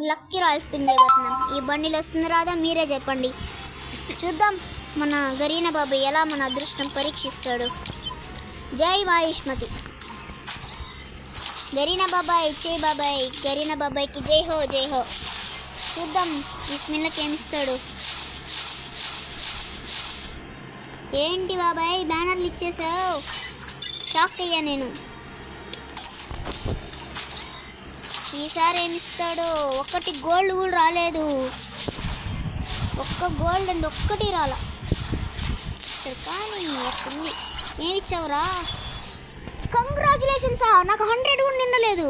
Lucky royal spin చేయబోతున్నాం. ఈ బండిలో వస్తుంది రాదా మీరే చెప్పండి. చూద్దాం మన గరీనా బాబాయ్ ఎలా మన అదృష్టం పరీక్షిస్తాడు. జై మహేష్మతి. గరీనా బాబాయ్ జై బాబాయ్. గరీనా బాబాయ్కి జై హో జై హో. చూద్దాం ఈ స్పిన్లకి ఏమిస్తాడు. ఏంటి బాబాయ్ బ్యానర్లు ఇచ్చేసావు, షాక్ అయ్యా నేను. ఈసారి ఏమిస్తాడో. ఒక్కటి గోల్డ్ కూడా రాలేదు. ఒక్క గోల్డ్ అండ్ ఒక్కటి రాలా. సరే కానీ ఒక్కటి ఏమిచ్చావురా. కంగ్రాచులేషన్స్, నాకు 100 కూడా నిండలేదు.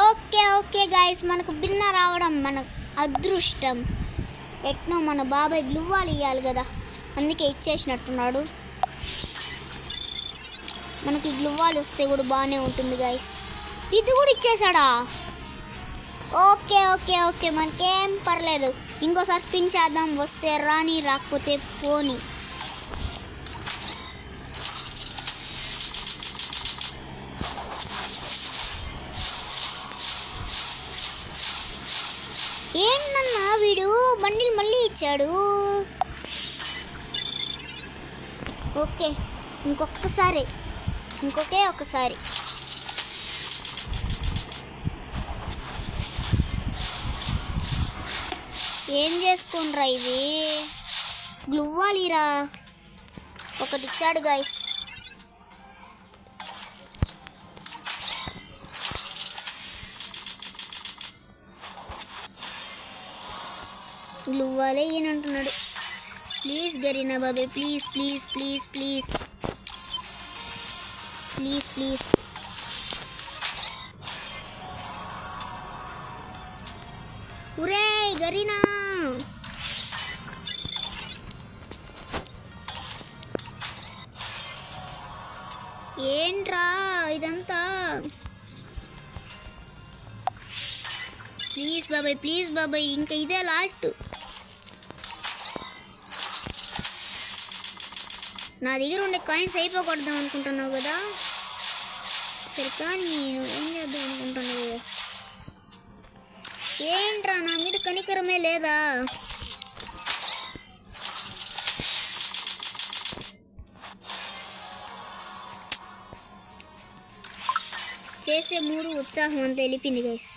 ఓకే ఓకే గాయస్, మనకు భిన్న రావడం మన అదృష్టం. ఎట్నో మన బాబాయ్ గ్లూవాలు ఇవ్వాలి కదా, అందుకే ఇచ్చేసినట్టున్నాడు. మనకి గ్లూవాలు వస్తే కూడా బాగానే ఉంటుంది గాయస్. ఇది కూడా ఇచ్చేసాడా. ఓకే ఓకే ఓకే మనకేం పర్లేదు. ఇంకోసారి స్పిన్ చేద్దాం. వస్తే రాని, రాకపోతే పోని. ఏంటన్నా వీడు బండిలు మళ్ళీ ఇచ్చాడు. ఓకే ఇంకొకసారి, ఒక్కసారి. ఏం చేసుకోనరా ఇది. గ్లూవాలిరా ఒకటి ఇచ్చాడు గాయస్. గ్లూవాలే ఈయనంటున్నాడు. ప్లీజ్ గరీనా బాబాయ్ please please please please please please. ఉరే గరీనా, ఏంట్రా ఇదంతా. ప్లీజ్ బాబాయ్ ఇంకా ఇదే లాస్ట్. నా దగ్గర ఉండే కాయిన్స్ అయిపోకూడదాం అనుకుంటున్నావు కదా. సరే కానీ ఏం చేద్దాం అనుకుంటున్నావు. ఏంట్రా నా మీద కనికరమే లేదా. చేసే మూడు ఉత్సాహం అంతా వెళ్ళిపోయింది గైస్.